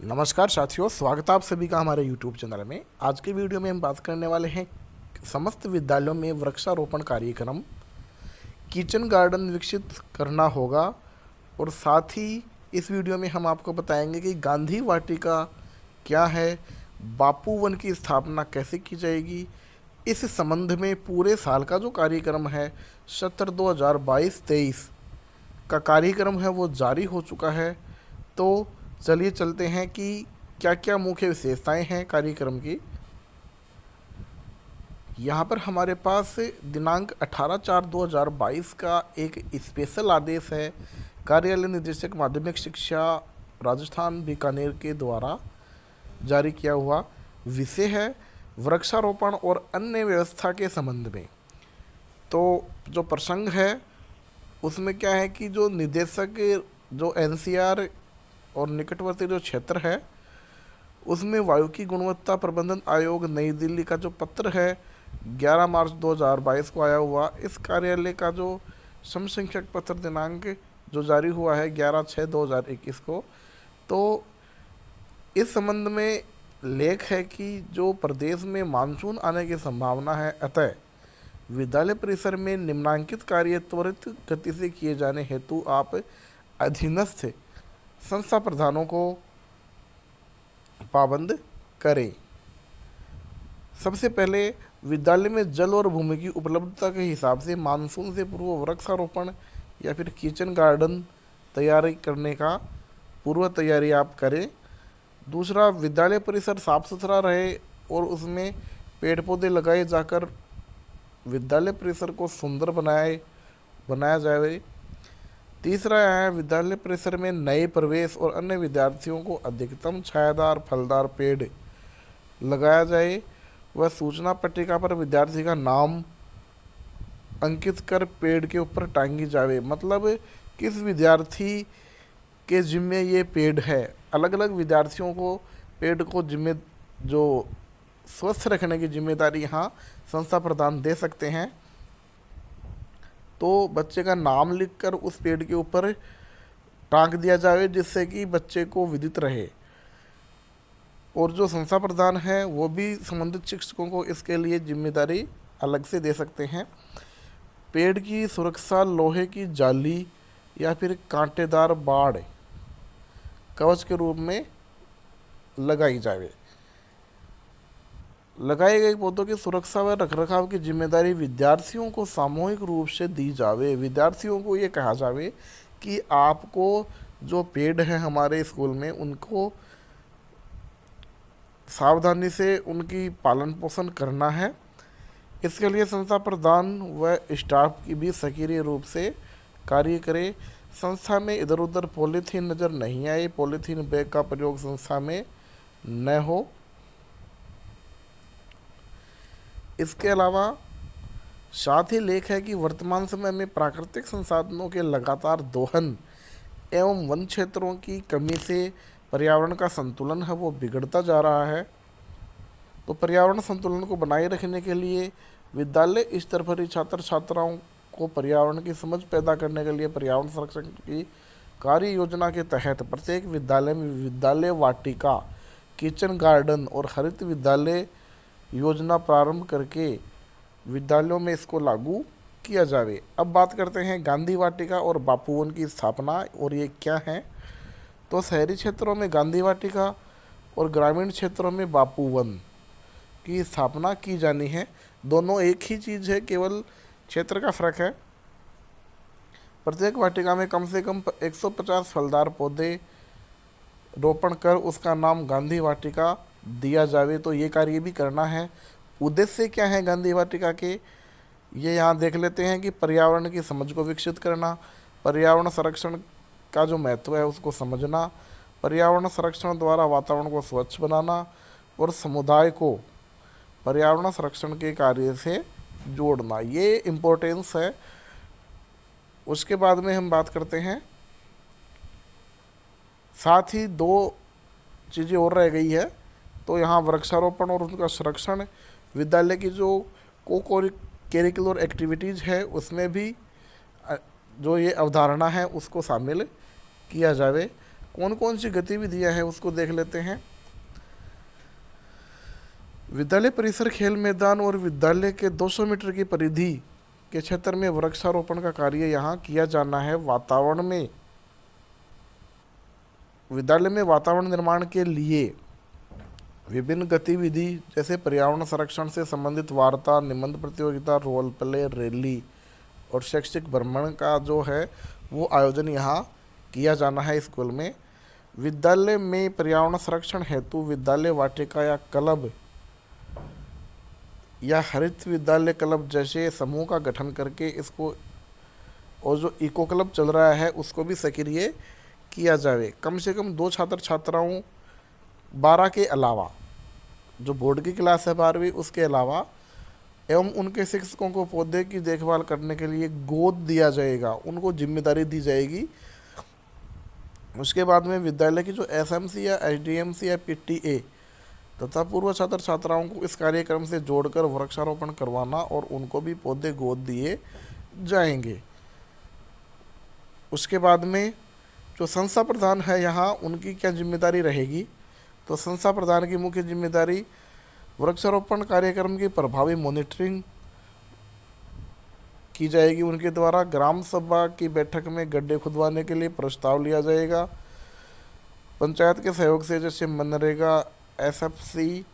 नमस्कार साथियों, स्वागत है आप सभी का हमारे YouTube चैनल में। आज के वीडियो में हम बात करने वाले हैं समस्त विद्यालयों में वृक्षारोपण कार्यक्रम, किचन गार्डन विकसित करना होगा। और साथ ही इस वीडियो में हम आपको बताएंगे कि गांधी वाटिका क्या है, बापू वन की स्थापना कैसे की जाएगी। इस संबंध में पूरे साल का जो कार्यक्रम है सत्र 2022-23 का कार्यक्रम है वो जारी हो चुका है। तो चलिए चलते हैं कि क्या क्या मुख्य विशेषताएं हैं कार्यक्रम की। यहाँ पर हमारे पास दिनांक 18/4/2022 का एक स्पेशल आदेश है कार्यालय निदेशक माध्यमिक शिक्षा राजस्थान बीकानेर के द्वारा जारी किया हुआ। विषय है वृक्षारोपण और अन्य व्यवस्था के संबंध में। तो जो प्रसंग है उसमें क्या है कि जो निदेशक जो एनसीआर और निकटवर्ती जो क्षेत्र है उसमें वायु की गुणवत्ता प्रबंधन आयोग नई दिल्ली का जो पत्र है 11 मार्च 2022 को आया हुआ, इस कार्यालय का जो समसंख्यक पत्र दिनांक जो जारी हुआ है 11/6/2021 को। तो इस संबंध में लेख है कि जो प्रदेश में मानसून आने की संभावना है, अतः विद्यालय परिसर में निम्नांकित कार्य त्वरित गति से किए जाने हेतु आप अधीनस्थ संस्था प्रधानों को पाबंद करें। सबसे पहले विद्यालय में जल और भूमि की उपलब्धता के हिसाब से मानसून से पूर्व वृक्षारोपण या फिर किचन गार्डन तैयारी करने का पूर्व तैयारी आप करें। दूसरा, विद्यालय परिसर साफ सुथरा रहे और उसमें पेड़ पौधे लगाए जाकर विद्यालय परिसर को सुंदर बनाया जाए। तीसरा है विद्यालय परिसर में नए प्रवेश और अन्य विद्यार्थियों को अधिकतम छायादार फलदार पेड़ लगाया जाए। वह सूचना पट्टिका पर विद्यार्थी का नाम अंकित कर पेड़ के ऊपर टांगी जाए। मतलब किस विद्यार्थी के जिम्मे ये पेड़ है। अलग अलग विद्यार्थियों को पेड़ को जो स्वस्थ रखने की जिम्मेदारी यहाँ संस्था प्रदान दे सकते हैं। तो बच्चे का नाम लिखकर उस पेड़ के ऊपर टांग दिया जाए जिससे कि बच्चे को विदित रहे। और जो संस्था प्रधान है वो भी संबंधित शिक्षकों को इसके लिए जिम्मेदारी अलग से दे सकते हैं। पेड़ की सुरक्षा लोहे की जाली या फिर कांटेदार बाड़ कवच के रूप में लगाई जाए। लगाए गए पौधों की सुरक्षा व रखरखाव की जिम्मेदारी विद्यार्थियों को सामूहिक रूप से दी जावे। विद्यार्थियों को ये कहा जावे कि आपको जो पेड़ हैं हमारे स्कूल में उनको सावधानी से उनकी पालन पोषण करना है। इसके लिए संस्था प्रधान व स्टाफ की भी सक्रिय रूप से कार्य करे। संस्था में इधर उधर पॉलीथीन नज़र नहीं आए। पॉलीथीन बैग का प्रयोग संस्था में न हो। इसके अलावा साथ ही लेख है कि वर्तमान समय में प्राकृतिक संसाधनों के लगातार दोहन एवं वन क्षेत्रों की कमी से पर्यावरण का संतुलन है वो बिगड़ता जा रहा है। तो पर्यावरण संतुलन को बनाए रखने के लिए विद्यालय स्तर पर ही छात्र छात्राओं को पर्यावरण की समझ पैदा करने के लिए पर्यावरण संरक्षण की कार्य योजना के तहत प्रत्येक विद्यालय में विद्यालय वाटिका, किचन गार्डन और हरित विद्यालय योजना प्रारंभ करके विद्यालयों में इसको लागू किया जाए। अब बात करते हैं गांधी वाटिका और बापू वन की स्थापना और ये क्या है। तो शहरी क्षेत्रों में गांधी वाटिका और ग्रामीण क्षेत्रों में बापू वन की स्थापना की जानी है। दोनों एक ही चीज़ है, केवल क्षेत्र का फर्क है। प्रत्येक वाटिका में कम से कम 150 फलदार पौधे रोपण कर उसका नाम गांधी वाटिका दिया जावे। तो ये कार्य भी करना है। उद्देश्य क्या है गांधी वाटिका के, ये यहाँ देख लेते हैं कि पर्यावरण की समझ को विकसित करना, पर्यावरण संरक्षण का जो महत्व है उसको समझना, पर्यावरण संरक्षण द्वारा वातावरण को स्वच्छ बनाना और समुदाय को पर्यावरण संरक्षण के कार्य से जोड़ना, ये इम्पोर्टेंस है। उसके बाद में हम बात करते हैं, साथ ही दो चीज़ें और रह गई है। तो यहाँ वृक्षारोपण और उनका संरक्षण, विद्यालय की जो करिकुलर एक्टिविटीज़ है उसमें भी जो ये अवधारणा है उसको शामिल किया जाए। कौन कौन सी गतिविधियां हैं उसको देख लेते हैं। विद्यालय परिसर, खेल मैदान और विद्यालय के 200 मीटर की परिधि के क्षेत्र में वृक्षारोपण का कार्य यहाँ किया जाना है। वातावरण में, विद्यालय में वातावरण निर्माण के लिए विभिन्न गतिविधि जैसे पर्यावरण संरक्षण से संबंधित वार्ता, निबंध प्रतियोगिता, रोल प्ले, रैली और शैक्षिक भ्रमण का जो है वो आयोजन यहाँ किया जाना है स्कूल में। विद्यालय में पर्यावरण संरक्षण हेतु विद्यालय वाटिका या क्लब या हरित विद्यालय क्लब जैसे समूह का गठन करके इसको, और जो इको क्लब चल रहा है उसको भी सक्रिय किया जाए। कम से कम 2 छात्र छात्राओं 12 के अलावा, जो बोर्ड की क्लास है 12वीं, उसके अलावा एवं उनके शिक्षकों को पौधे की देखभाल करने के लिए गोद दिया जाएगा, उनको जिम्मेदारी दी जाएगी। उसके बाद में विद्यालय की जो एसएमसी या एसडीएमसी या पीटीए तथा पूर्व छात्र छात्राओं को इस कार्यक्रम से जोड़कर वृक्षारोपण करवाना और उनको भी पौधे गोद दिए जाएंगे। उसके बाद में जो संस्था प्रधान है यहाँ, उनकी क्या जिम्मेदारी रहेगी, तो संस्था प्रधान की मुख्य जिम्मेदारी वृक्षारोपण कार्यक्रम की प्रभावी मॉनिटरिंग की जाएगी। उनके द्वारा ग्राम सभा की बैठक में गड्ढे खुदवाने के लिए प्रस्ताव लिया जाएगा। पंचायत के सहयोग से जैसे मनरेगा, एसएफसी,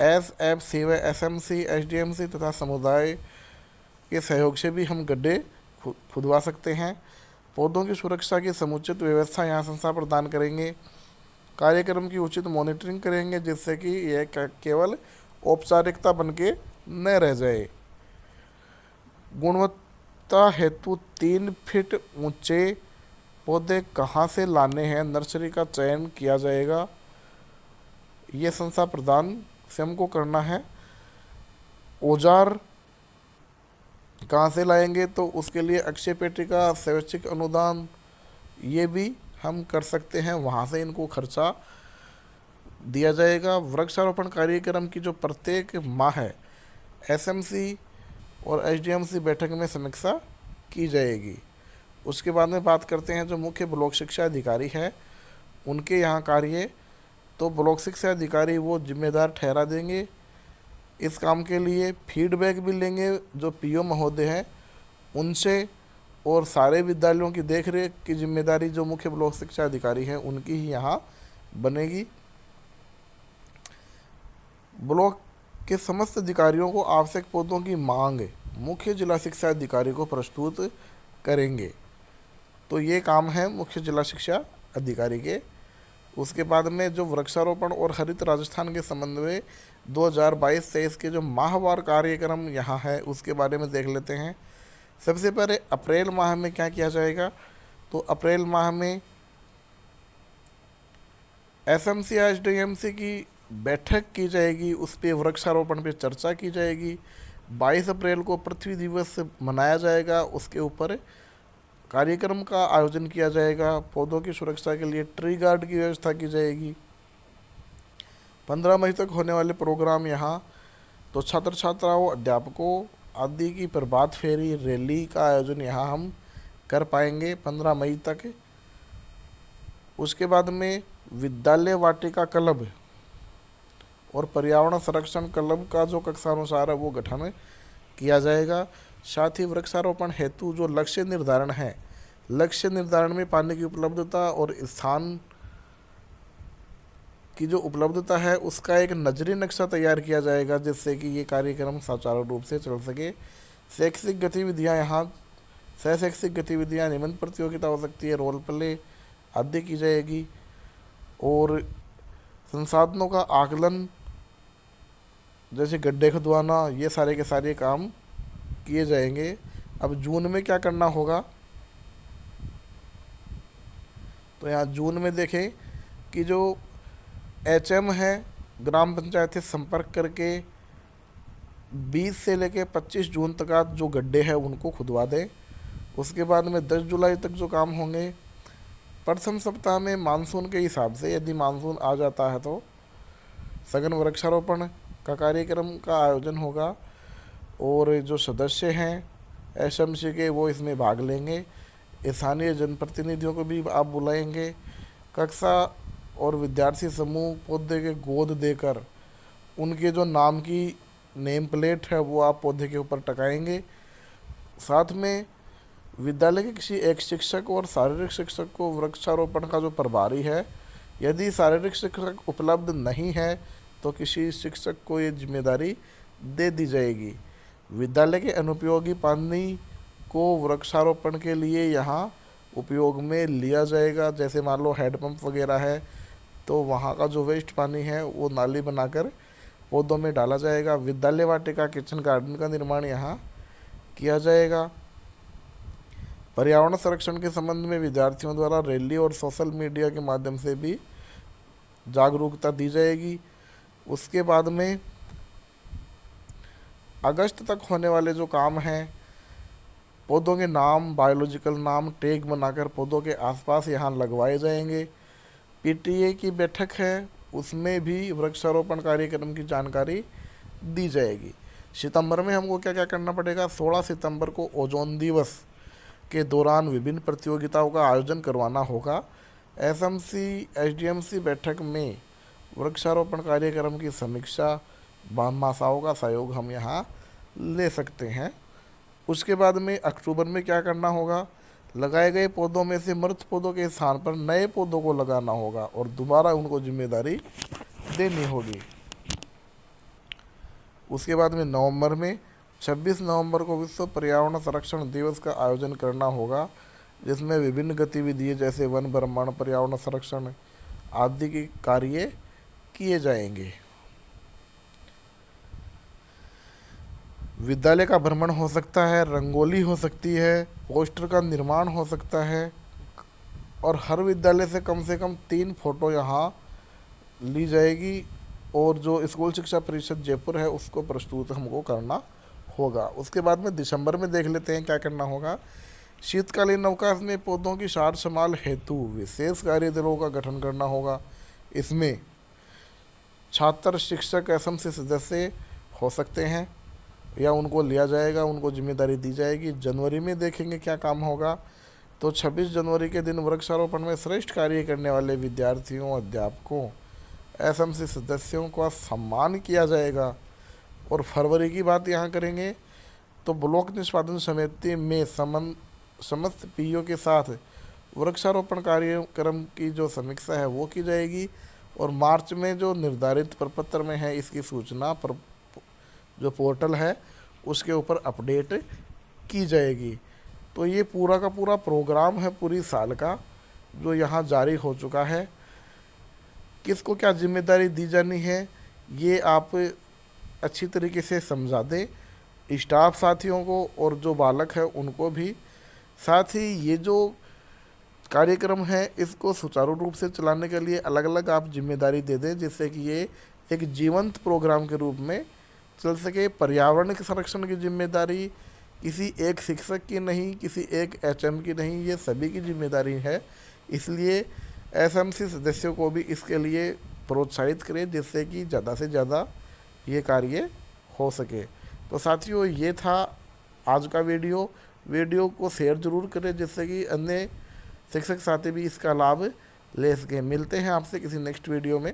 एसएफसी व एसएमसी, एसडीएमसी तथा समुदाय के सहयोग से भी हम गड्ढे खुदवा सकते हैं। पौधों की सुरक्षा की समुचित व्यवस्था यहाँ संस्था प्रदान करेंगे। कार्यक्रम की उचित मॉनिटरिंग करेंगे जिससे कि यह केवल औपचारिकता बन के न रह जाए। गुणवत्ता हेतु 3 फीट ऊंचे पौधे कहाँ से लाने हैं, नर्सरी का चयन किया जाएगा। ये संस्था प्रदान स्वयं को करना है। औजार कहाँ से लाएंगे, तो उसके लिए अक्षय पेटिका, स्वैच्छिक अनुदान ये भी हम कर सकते हैं, वहाँ से इनको खर्चा दिया जाएगा। वृक्षारोपण कार्यक्रम की जो प्रत्येक माह है एसएमसी और एसडीएमसी बैठक में समीक्षा की जाएगी। उसके बाद में बात करते हैं जो मुख्य ब्लॉक शिक्षा अधिकारी है उनके यहाँ कार्य, तो ब्लॉक शिक्षा अधिकारी वो जिम्मेदार ठहरा देंगे इस काम के लिए। फीडबैक भी लेंगे जो पीओ महोदय हैं उनसे, और सारे विद्यालयों की देखरेख की जिम्मेदारी जो मुख्य ब्लॉक शिक्षा अधिकारी हैं उनकी ही यहाँ बनेगी। ब्लॉक के समस्त अधिकारियों को आवश्यक पौधों की मांग मुख्य जिला शिक्षा अधिकारी को प्रस्तुत करेंगे। तो ये काम है मुख्य जिला शिक्षा अधिकारी के। उसके बाद में जो वृक्षारोपण और हरित राजस्थान के संबंध में 2022-23 के जो माहवार कार्यक्रम यहाँ है उसके बारे में देख लेते हैं। सबसे पहले अप्रैल माह में क्या किया जाएगा, तो अप्रैल माह में एसएमसी एसडीएमसी की बैठक की जाएगी, उस पर वृक्षारोपण पे चर्चा की जाएगी। 22 अप्रैल को पृथ्वी दिवस मनाया जाएगा, उसके ऊपर कार्यक्रम का आयोजन किया जाएगा। पौधों की सुरक्षा के लिए ट्री गार्ड की व्यवस्था की जाएगी। 15 मई तक होने वाले प्रोग्राम यहाँ तो छात्र छात्राओं, अध्यापकों आदि की प्रभात फेरी, रैली का आयोजन यहाँ हम कर पाएंगे 15 मई तक। उसके बाद में विद्यालय वाटिका क्लब और पर्यावरण संरक्षण क्लब का जो कक्षानुसार है वो गठन किया जाएगा। साथ ही वृक्षारोपण हेतु जो लक्ष्य निर्धारण है, लक्ष्य निर्धारण में पानी की उपलब्धता और स्थान की जो उपलब्धता है उसका एक नजरी नक्शा तैयार किया जाएगा जिससे कि ये कार्यक्रम सुचारू रूप से चल सके। शैक्षिक गतिविधियाँ यहाँ सह शैक्षिक गतिविधियाँ, निबंध प्रतियोगिता हो सकती है, रोल प्ले आदि की जाएगी। और संसाधनों का आकलन जैसे गड्ढे खुदवाना, ये सारे के सारे काम किए जाएंगे। अब जून में क्या करना होगा, तो यहाँ जून में देखें कि जो एचएम है ग्राम पंचायत से संपर्क करके 20 से लेकर 25 जून तक जो गड्ढे हैं उनको खुदवा दें। उसके बाद में 10 जुलाई तक जो काम होंगे, प्रथम सप्ताह में मानसून के हिसाब से यदि मानसून आ जाता है तो सघन वृक्षारोपण का कार्यक्रम का आयोजन होगा और जो सदस्य हैं एसएमसी के वो इसमें भाग लेंगे। स्थानीय जनप्रतिनिधियों को भी आप बुलाएंगे। कक्षा और विद्यार्थी समूह पौधे के गोद देकर उनके जो नाम की नेम प्लेट है वो आप पौधे के ऊपर टकाएंगे। साथ में विद्यालय के किसी एक शिक्षक और शारीरिक शिक्षक को वृक्षारोपण का जो प्रभारी है, यदि शारीरिक शिक्षक उपलब्ध नहीं है तो किसी शिक्षक को ये जिम्मेदारी दे दी जाएगी। विद्यालय के अनुपयोगी पानी को वृक्षारोपण के लिए यहाँ उपयोग में लिया जाएगा। जैसे मान लो हैंडपम्प वगैरह है तो वहाँ का जो वेस्ट पानी है वो नाली बनाकर पौधों में डाला जाएगा। विद्यालय वाटिका किचन गार्डन का निर्माण यहाँ किया जाएगा। पर्यावरण संरक्षण के संबंध में विद्यार्थियों द्वारा रैली और सोशल मीडिया के माध्यम से भी जागरूकता दी जाएगी। उसके बाद में अगस्त तक होने वाले जो काम हैं, पौधों के नाम, बायोलॉजिकल नाम टैग बनाकर पौधों के आसपास यहाँ लगवाए जाएंगे। पीटीए की बैठक है उसमें भी वृक्षारोपण कार्यक्रम की जानकारी दी जाएगी। सितंबर में हमको क्या क्या करना पड़ेगा, 16 सितंबर को ओजोन दिवस के दौरान विभिन्न प्रतियोगिताओं का आयोजन करवाना होगा। एसएमसी एसडीएमसी बैठक में वृक्षारोपण कार्यक्रम की समीक्षा, भामाशाहों का सहयोग हम यहाँ ले सकते हैं। उसके बाद में अक्टूबर में क्या करना होगा, लगाए गए पौधों में से मृत पौधों के स्थान पर नए पौधों को लगाना होगा और दोबारा उनको जिम्मेदारी देनी होगी। उसके बाद में नवंबर में 26 नवंबर को विश्व पर्यावरण संरक्षण दिवस का आयोजन करना होगा, जिसमें विभिन्न गतिविधियाँ जैसे वन ब्रह्मांड, पर्यावरण संरक्षण आदि के कार्य किए जाएंगे। विद्यालय का भ्रमण हो सकता है, रंगोली हो सकती है, पोस्टर का निर्माण हो सकता है और हर विद्यालय से कम 3 फोटो यहाँ ली जाएगी और जो स्कूल शिक्षा परिषद जयपुर है उसको प्रस्तुत हमको करना होगा। उसके बाद में दिसंबर में देख लेते हैं क्या करना होगा। शीतकालीन अवकाश में पौधों की सार संभाल हेतु विशेष कार्य दलों का गठन करना होगा। इसमें छात्र, शिक्षक, एसएमसी सदस्य हो सकते हैं या उनको लिया जाएगा, उनको जिम्मेदारी दी जाएगी। जनवरी में देखेंगे क्या काम होगा, तो 26 जनवरी के दिन वृक्षारोपण में श्रेष्ठ कार्य करने वाले विद्यार्थियों, अध्यापकों, एसएमसी सदस्यों का सम्मान किया जाएगा। और फरवरी की बात यहाँ करेंगे तो ब्लॉक निष्पादन समिति में समस्त पीओ के साथ वृक्षारोपण कार्यक्रम की जो समीक्षा है वो की जाएगी और मार्च में जो निर्धारित प्रपत्र में है इसकी सूचना पर जो पोर्टल है उसके ऊपर अपडेट की जाएगी। तो ये पूरा का पूरा प्रोग्राम है पूरी साल का जो यहाँ जारी हो चुका है। किसको क्या जिम्मेदारी दी जानी है ये आप अच्छी तरीके से समझा दें स्टाफ साथियों को और जो बालक है उनको भी। साथ ही ये जो कार्यक्रम है इसको सुचारू रूप से चलाने के लिए अलग अलग आप जिम्मेदारी दे दें, जिससे कि ये एक जीवंत प्रोग्राम के रूप में चल सके। पर्यावरण के संरक्षण की जिम्मेदारी किसी एक शिक्षक की नहीं, किसी एक एचएम की नहीं, ये सभी की जिम्मेदारी है। इसलिए एसएमसी सदस्यों को भी इसके लिए प्रोत्साहित करें जिससे कि ज़्यादा से ज़्यादा ये कार्य हो सके। तो साथियों ये था आज का वीडियो को शेयर ज़रूर करें जिससे कि अन्य शिक्षक साथी भी इसका लाभ ले सकें। मिलते हैं आपसे किसी नेक्स्ट वीडियो में।